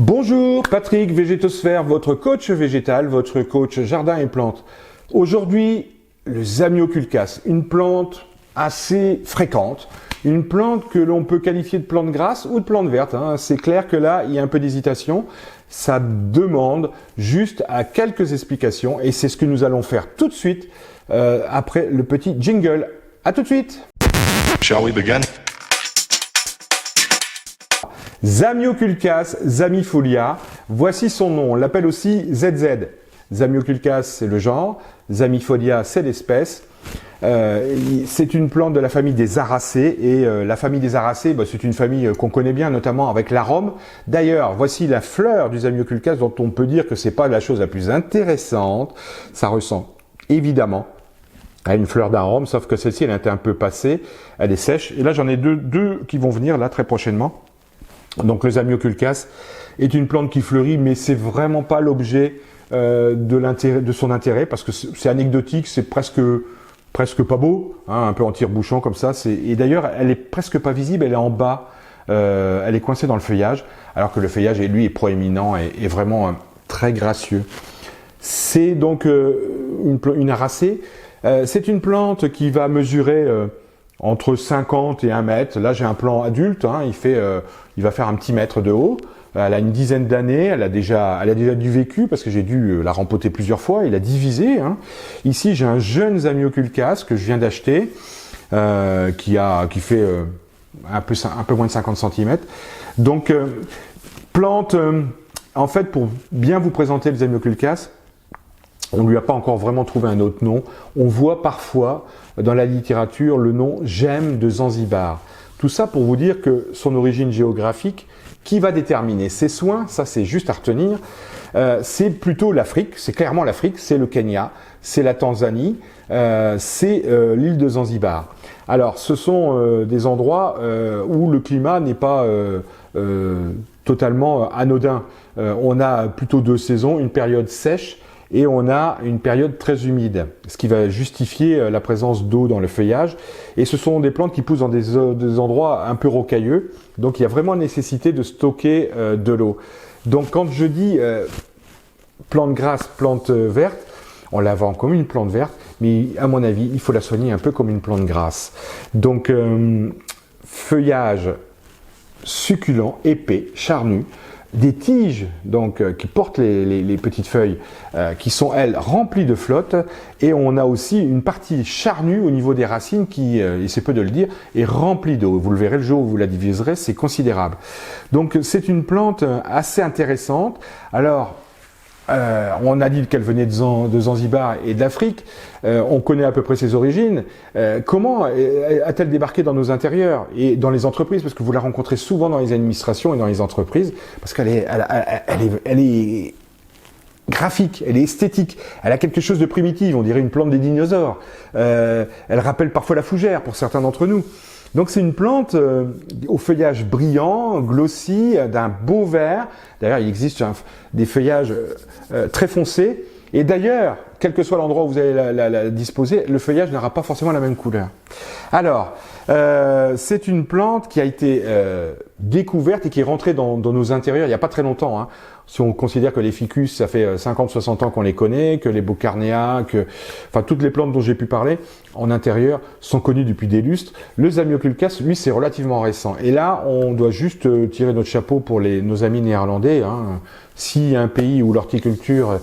Bonjour, Patrick Végétosphère, votre coach végétal, votre coach jardin et plantes. Aujourd'hui, le Zamioculcas, une plante assez fréquente, une plante que l'on peut qualifier de plante grasse ou de plante verte. C'est clair que là, il y a un peu d'hésitation. Ça demande juste à quelques explications et c'est ce que nous allons faire tout de suite après le petit jingle. À tout de suite. Shall we begin? Zamioculcas zamifolia, voici son nom, on l'appelle aussi ZZ. Zamioculcas c'est le genre, Zamifolia c'est l'espèce. C'est une plante de la famille des Aracées et la famille des Aracées, c'est une famille qu'on connaît bien, notamment avec l'arôme. D'ailleurs, voici la fleur du Zamioculcas dont on peut dire que c'est pas la chose la plus intéressante. Ça ressemble évidemment à une fleur d'arôme, sauf que celle-ci elle était un peu passée, elle est sèche. Et là j'en ai deux qui vont venir là très prochainement. Donc le Zamioculcas est une plante qui fleurit, mais c'est vraiment pas l'objet de son intérêt parce que c'est anecdotique, c'est presque pas beau, un peu en tire-bouchon comme ça. Et d'ailleurs, elle est presque pas visible, elle est en bas, elle est coincée dans le feuillage, alors que le feuillage lui est proéminent et vraiment très gracieux. C'est donc une aracée. C'est une plante qui va mesurer entre 50 et 1 mètre. Là, j'ai un plan adulte, il va faire un petit mètre de haut. Elle a une dizaine d'années, elle a déjà du vécu parce que j'ai dû la rempoter plusieurs fois et la diviser. Ici, j'ai un jeune Zamioculcas que je viens d'acheter, qui fait un peu moins de 50 cm. Donc, plante, en fait, pour bien vous présenter le Zamioculcas, on ne lui a pas encore vraiment trouvé un autre nom. On voit parfois dans la littérature le nom gemme de Zanzibar. Tout ça pour vous dire que son origine géographique, qui va déterminer ses soins, ça c'est juste à retenir, c'est plutôt l'Afrique, c'est clairement l'Afrique, c'est le Kenya, c'est la Tanzanie, c'est l'île de Zanzibar. Alors ce sont des endroits où le climat n'est pas totalement anodin. On a plutôt deux saisons, une période sèche, et on a une période très humide, ce qui va justifier la présence d'eau dans le feuillage. Et ce sont des plantes qui poussent dans des endroits un peu rocailleux, donc il y a vraiment nécessité de stocker de l'eau. Donc quand je dis plante grasse, plante verte, on la vend comme une plante verte, mais à mon avis, il faut la soigner un peu comme une plante grasse. Donc feuillage succulent, épais, charnu, des tiges donc qui portent les petites feuilles qui sont elles remplies de flotte, et on a aussi une partie charnue au niveau des racines qui, et c'est peu de le dire, est remplie d'eau. Vous le verrez le jour où vous la diviserez, c'est considérable. Donc c'est une plante assez intéressante. Alors on a dit qu'elle venait de Zanzibar et d'Afrique. On connaît à peu près ses origines. Comment a-t-elle débarqué dans nos intérieurs et dans les entreprises? Parce que vous la rencontrez souvent dans les administrations et dans les entreprises, parce qu'elle est graphique, elle est esthétique, elle a quelque chose de primitif, on dirait une plante des dinosaures. Elle rappelle parfois la fougère pour certains d'entre nous. Donc c'est une plante au feuillage brillant, glossy, d'un beau vert. D'ailleurs, il existe des feuillages très foncés. Et d'ailleurs, quel que soit l'endroit où vous allez la disposer, le feuillage n'aura pas forcément la même couleur. Alors, c'est une plante qui a été découverte et qui est rentrée dans nos intérieurs il n'y a pas très longtemps. Si on considère que les ficus, ça fait 50-60 ans qu'on les connaît, que les Beaucarnea, toutes les plantes dont j'ai pu parler en intérieur sont connues depuis des lustres. Le Zamioculcas, lui, c'est relativement récent. Et là, on doit juste tirer notre chapeau pour nos amis néerlandais. S'il y a un pays où l'horticulture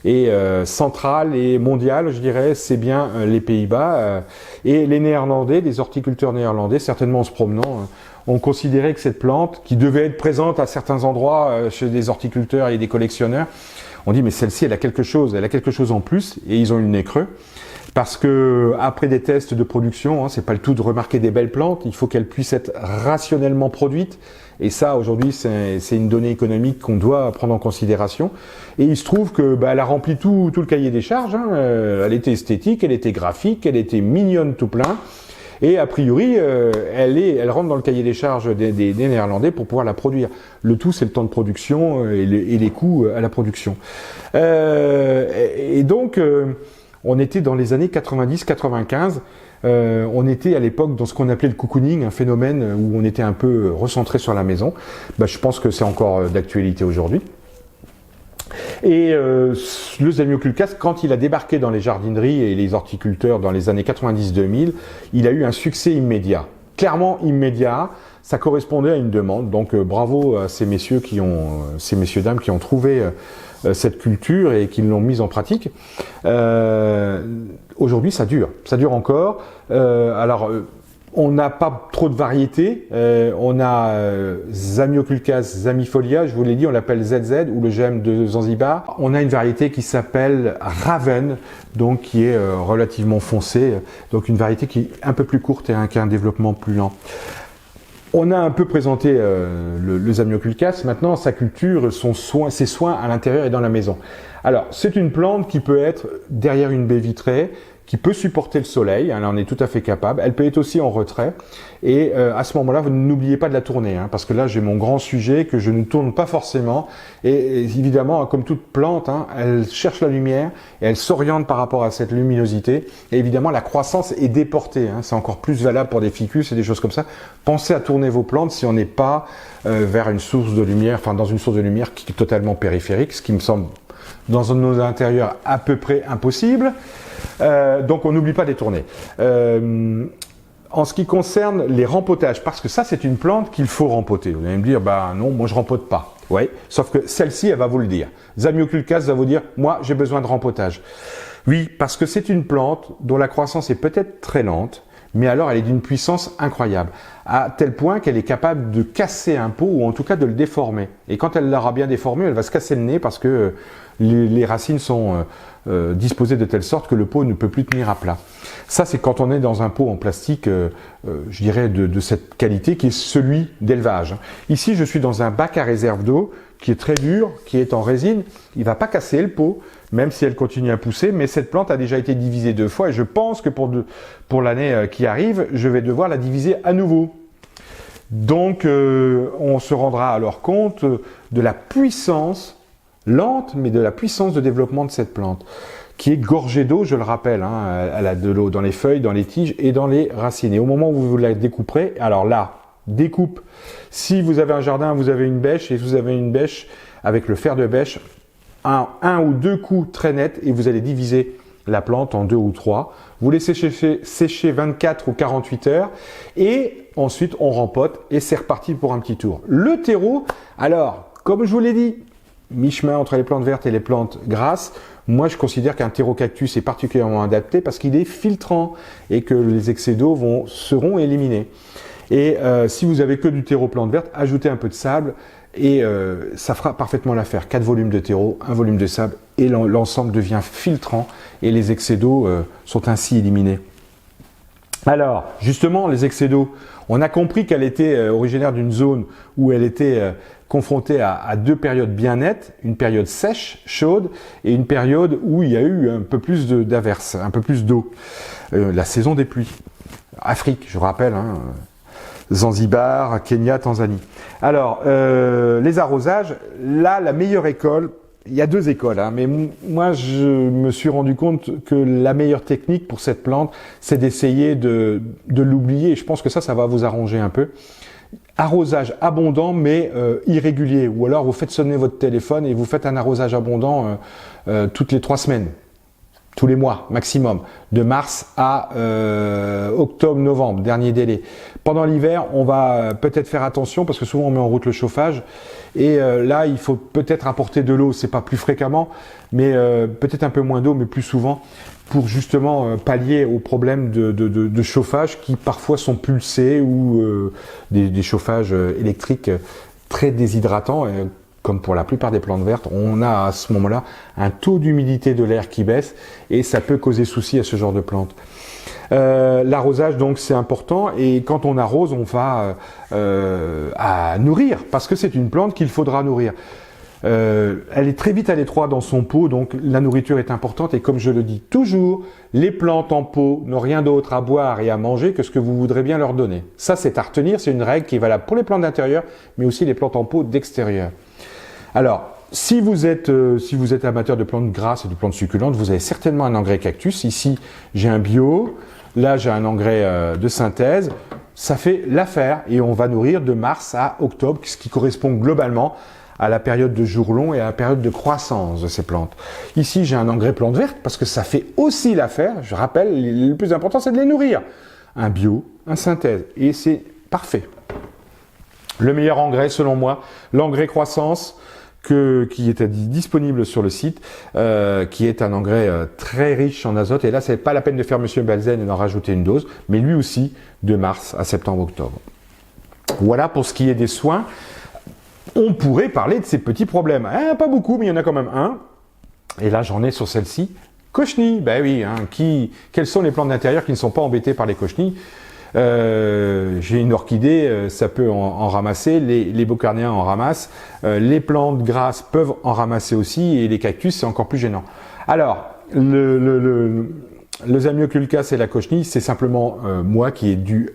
est centrale et mondiale, je dirais, c'est bien les Pays-Bas. Et les Néerlandais, les horticulteurs néerlandais, certainement en se promenant, ont considéré que cette plante, qui devait être présente à certains endroits chez des horticulteurs et des collectionneurs, on dit mais celle-ci elle a quelque chose en plus, et ils ont eu le nez creux. Parce que après des tests de production, c'est pas le tout de remarquer des belles plantes, il faut qu'elles puissent être rationnellement produites. Et ça, aujourd'hui, c'est une donnée économique qu'on doit prendre en considération. Et il se trouve que elle a rempli tout le cahier des charges. Elle était esthétique, elle était graphique, elle était mignonne tout plein. Et a priori, elle rentre dans le cahier des charges des Néerlandais pour pouvoir la produire. Le tout, c'est le temps de production et les coûts à la production. Et donc, on était dans les années 90-95. On était à l'époque dans ce qu'on appelait le cocooning, un phénomène où on était un peu recentré sur la maison. Je pense que c'est encore d'actualité aujourd'hui. Et le Zamioculcas, quand il a débarqué dans les jardineries et les horticulteurs dans les années 90-2000, il a eu un succès immédiat. Clairement immédiat, ça correspondait à une demande. Donc bravo à ces messieurs dames qui ont trouvé cette culture et qui l'ont mise en pratique. Aujourd'hui, ça dure encore. On n'a pas trop de variétés. On a Zamioculcas zamifolia, je vous l'ai dit, on l'appelle ZZ ou le gemme de Zanzibar. On a une variété qui s'appelle Raven, donc qui est relativement foncée, donc une variété qui est un peu plus courte et qui a un développement plus lent. On a un peu présenté le Zamioculcas. Maintenant, sa culture, ses soins à l'intérieur et dans la maison. Alors, c'est une plante qui peut être derrière une baie vitrée, qui peut supporter le soleil, elle en est tout à fait capable. Elle peut être aussi en retrait. Et à ce moment-là, vous n'oubliez pas de la tourner, parce que là, j'ai mon grand sujet que je ne tourne pas forcément. Et évidemment, comme toute plante, elle cherche la lumière et elle s'oriente par rapport à cette luminosité. Et évidemment, la croissance est déportée. C'est encore plus valable pour des ficus et des choses comme ça. Pensez à tourner vos plantes si on n'est pas vers une source de lumière, dans une source de lumière qui est totalement périphérique, ce qui me semble dans nos intérieurs à peu près impossible. Donc on n'oublie pas de les tourner. En ce qui concerne les rempotages, parce que ça c'est une plante qu'il faut rempoter. Vous allez me dire, non, moi je rempote pas. Oui, sauf que celle-ci, elle va vous le dire. Zamioculcas va vous dire, moi j'ai besoin de rempotage. Oui, parce que c'est une plante dont la croissance est peut-être très lente, mais alors elle est d'une puissance incroyable, à tel point qu'elle est capable de casser un pot, ou en tout cas de le déformer. Et quand elle l'aura bien déformé, elle va se casser le nez parce que les racines sont disposées de telle sorte que le pot ne peut plus tenir à plat. Ça, c'est quand on est dans un pot en plastique, je dirais, de cette qualité qui est celui d'élevage. Ici, je suis dans un bac à réserve d'eau qui est très dur, qui est en résine. Il ne va pas casser le pot, même si elle continue à pousser, mais cette plante a déjà été divisée 2 fois et je pense que pour l'année qui arrive, je vais devoir la diviser à nouveau. Donc, on se rendra alors compte de la puissance lente, mais de la puissance de développement de cette plante, qui est gorgée d'eau, je le rappelle, elle a de l'eau dans les feuilles, dans les tiges et dans les racines. Et au moment où vous la découperez, alors là, découpe. Si vous avez un jardin, vous avez une bêche, et vous avez une bêche avec le fer de bêche, un ou 2 coups très nets, et vous allez diviser la plante en 2 ou 3. Vous laissez sécher 24 ou 48 heures, et ensuite on rempote, et c'est reparti pour un petit tour. Le terreau, alors, comme je vous l'ai dit, mi-chemin entre les plantes vertes et les plantes grasses, moi je considère qu'un terreau-cactus est particulièrement adapté parce qu'il est filtrant et que les excès d'eau seront éliminés. Et si vous avez que du terreau plante verte, ajoutez un peu de sable et ça fera parfaitement l'affaire. 4 volumes de terreau, 1 volume de sable et l'ensemble devient filtrant et les excès d'eau sont ainsi éliminés. Alors, justement, les excès d'eau, on a compris qu'elle était originaire d'une zone où elle était confrontée à 2 périodes bien nettes, une période sèche, chaude, et une période où il y a eu un peu plus d'averses, un peu plus d'eau. La saison des pluies. Afrique, je rappelle, Zanzibar, Kenya, Tanzanie. Alors, les arrosages, là, la meilleure école, il y a 2 écoles, mais moi je me suis rendu compte que la meilleure technique pour cette plante, c'est d'essayer de l'oublier. Je pense que ça va vous arranger un peu. Arrosage abondant mais irrégulier, ou alors vous faites sonner votre téléphone et vous faites un arrosage abondant toutes les 3 semaines. Tous les mois maximum, de mars à octobre-novembre, dernier délai. Pendant l'hiver, on va peut-être faire attention parce que souvent on met en route le chauffage et là il faut peut-être apporter de l'eau, c'est pas plus fréquemment, mais peut-être un peu moins d'eau, mais plus souvent pour justement pallier aux problèmes de chauffage qui parfois sont pulsés ou des chauffages électriques très déshydratants. Comme pour la plupart des plantes vertes, on a à ce moment-là un taux d'humidité de l'air qui baisse et ça peut causer souci à ce genre de plantes. L'arrosage donc c'est important et quand on arrose on va à nourrir parce que c'est une plante qu'il faudra nourrir. Elle est très vite à l'étroit dans son pot, donc la nourriture est importante et comme je le dis toujours, les plantes en pot n'ont rien d'autre à boire et à manger que ce que vous voudrez bien leur donner. Ça c'est à retenir, c'est une règle qui est valable pour les plantes d'intérieur mais aussi les plantes en pot d'extérieur. Alors, si vous êtes amateur de plantes grasses et de plantes succulentes, vous avez certainement un engrais cactus. Ici, j'ai un bio, Là, j'ai un engrais de synthèse. Ça fait l'affaire et on va nourrir de mars à octobre, ce qui correspond globalement à la période de jour long et à la période de croissance de ces plantes. Ici, j'ai un engrais plante verte parce que ça fait aussi l'affaire. Je rappelle, le plus important, c'est de les nourrir. Un bio, un synthèse, et c'est parfait. Le meilleur engrais, selon moi, l'engrais croissance, qui est disponible sur le site, qui est un engrais très riche en azote. Et là, c'est pas la peine de faire Monsieur Balzen et d'en rajouter une dose, mais lui aussi de mars à septembre-octobre. Voilà pour ce qui est des soins. On pourrait parler de ces petits problèmes. Hein, pas beaucoup, mais il y en a quand même un. Et là, j'en ai sur celle-ci. Cochenille, ben oui. Quelles sont les plantes d'intérieur qui ne sont pas embêtées par les cochenilles? J'ai une orchidée, ça peut en ramasser, les beaucarnéens en ramassent, les plantes grasses peuvent en ramasser aussi, et les cactus, c'est encore plus gênant. Alors, le Zamioculcas et la cochenille, c'est simplement moi qui ai dû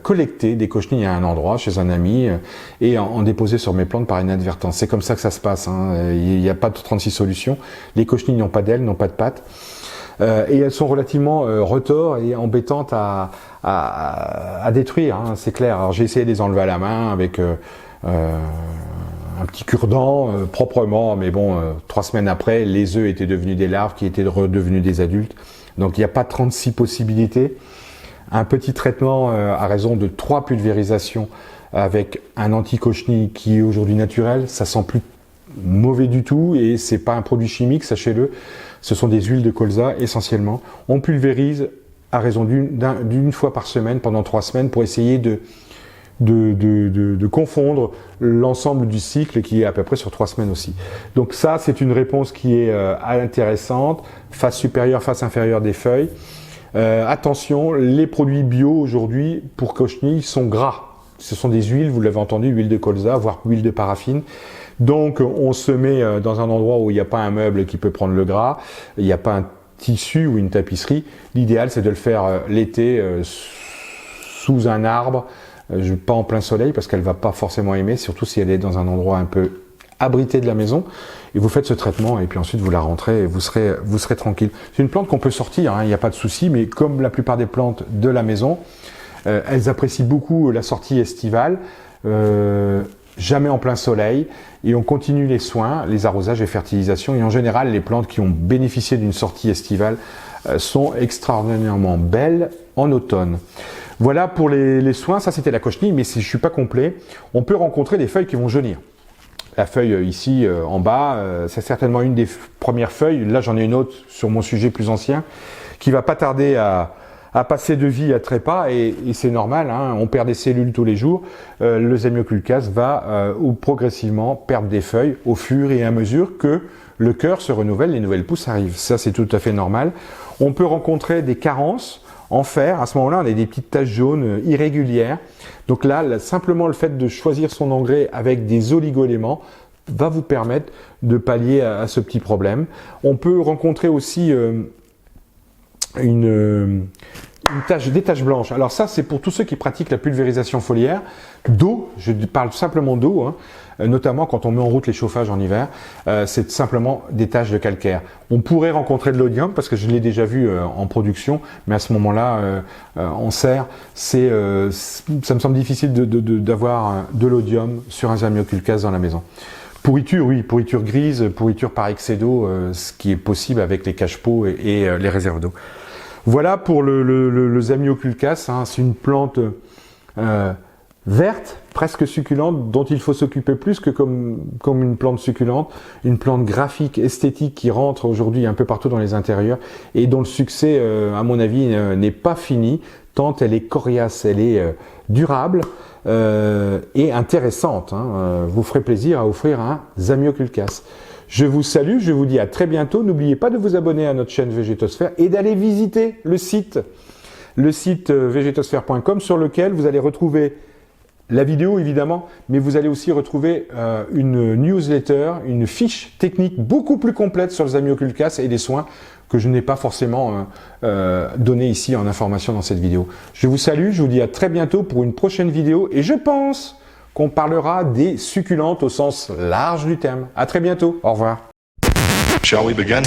collecter des cochenilles à un endroit, chez un ami, et en déposer sur mes plantes par inadvertance. C'est comme ça que ça se passe, hein. Il n'y a pas de 36 solutions. Les cochenilles n'ont pas d'ailes, n'ont pas de pattes. Et elles sont relativement retors et embêtantes à détruire, hein, c'est clair. Alors j'ai essayé de les enlever à la main avec un petit cure-dent proprement, mais bon, 3 semaines après, les œufs étaient devenus des larves qui étaient redevenus des adultes. Donc il n'y a pas 36 possibilités. Un petit traitement à raison de 3 pulvérisations avec un anti-cochenille qui est aujourd'hui naturel, ça sent plus mauvais du tout et c'est pas un produit chimique, sachez-le. Ce sont des huiles de colza essentiellement. On pulvérise à raison d'une fois par semaine pendant 3 semaines pour essayer de confondre l'ensemble du cycle qui est à peu près sur 3 semaines aussi. Donc ça, c'est une réponse qui est intéressante. Face supérieure, face inférieure des feuilles. Attention, les produits bio aujourd'hui pour cochenille sont gras. Ce sont des huiles, vous l'avez entendu, huile de colza, voire huile de paraffine. Donc on se met dans un endroit où il n'y a pas un meuble qui peut prendre le gras, il n'y a pas un tissu ou une tapisserie. L'idéal, c'est de le faire l'été sous un arbre, pas en plein soleil parce qu'elle ne va pas forcément aimer, surtout si elle est dans un endroit un peu abrité de la maison. Et vous faites ce traitement et puis ensuite vous la rentrez et vous serez tranquille. C'est une plante qu'on peut sortir, hein, il n'y a pas de souci, mais comme la plupart des plantes de la maison, elles apprécient beaucoup la sortie estivale. Jamais en plein soleil, et on continue les soins, les arrosages et fertilisation, et en général les plantes qui ont bénéficié d'une sortie estivale sont extraordinairement belles en automne. Voilà pour les soins, ça c'était la cochenille, mais si je ne suis pas complet, on peut rencontrer des feuilles qui vont jaunir. La feuille ici en bas, c'est certainement une des premières feuilles, là j'en ai une autre sur mon sujet plus ancien, qui va pas tarder à passer de vie à trépas, et c'est normal, hein, on perd des cellules tous les jours. Le Zamioculcas va progressivement perdre des feuilles au fur et à mesure que le cœur se renouvelle, les nouvelles pousses arrivent. Ça, c'est tout à fait normal. On peut rencontrer des carences en fer. À ce moment-là, on a des petites taches jaunes irrégulières. Donc là, simplement le fait de choisir son engrais avec des oligo-éléments va vous permettre de pallier à ce petit problème. On peut rencontrer aussi des taches blanches. Alors ça, c'est pour tous ceux qui pratiquent la pulvérisation foliaire d'eau. Je parle simplement d'eau, hein, notamment quand on met en route les chauffages en hiver. C'est simplement des taches de calcaire. On pourrait rencontrer de l'odium parce que je l'ai déjà vu en production, mais à ce moment-là, en serre, ça me semble difficile d'avoir de l'odium sur un Zamioculcas dans la maison. Pourriture, oui, pourriture grise, pourriture par excès d'eau, ce qui est possible avec les cache-pots et les réserves d'eau. Voilà pour le Zamioculcas, hein, c'est une plante verte, presque succulente, dont il faut s'occuper plus que comme une plante succulente, une plante graphique, esthétique qui rentre aujourd'hui un peu partout dans les intérieurs et dont le succès, à mon avis, n'est pas fini, tant elle est coriace, elle est durable et intéressante. Hein. Vous ferez plaisir à offrir un Zamioculcas. Je vous salue, je vous dis à très bientôt. N'oubliez pas de vous abonner à notre chaîne Végétosphère et d'aller visiter le site végétosphère.com, sur lequel vous allez retrouver la vidéo évidemment, mais vous allez aussi retrouver une newsletter, une fiche technique beaucoup plus complète sur le Zamioculcas et les soins que je n'ai pas forcément donné ici en information dans cette vidéo. Je vous salue, je vous dis à très bientôt pour une prochaine vidéo et je pense qu'on parlera des succulentes au sens large du terme. À très bientôt. Au revoir. Shall we begin?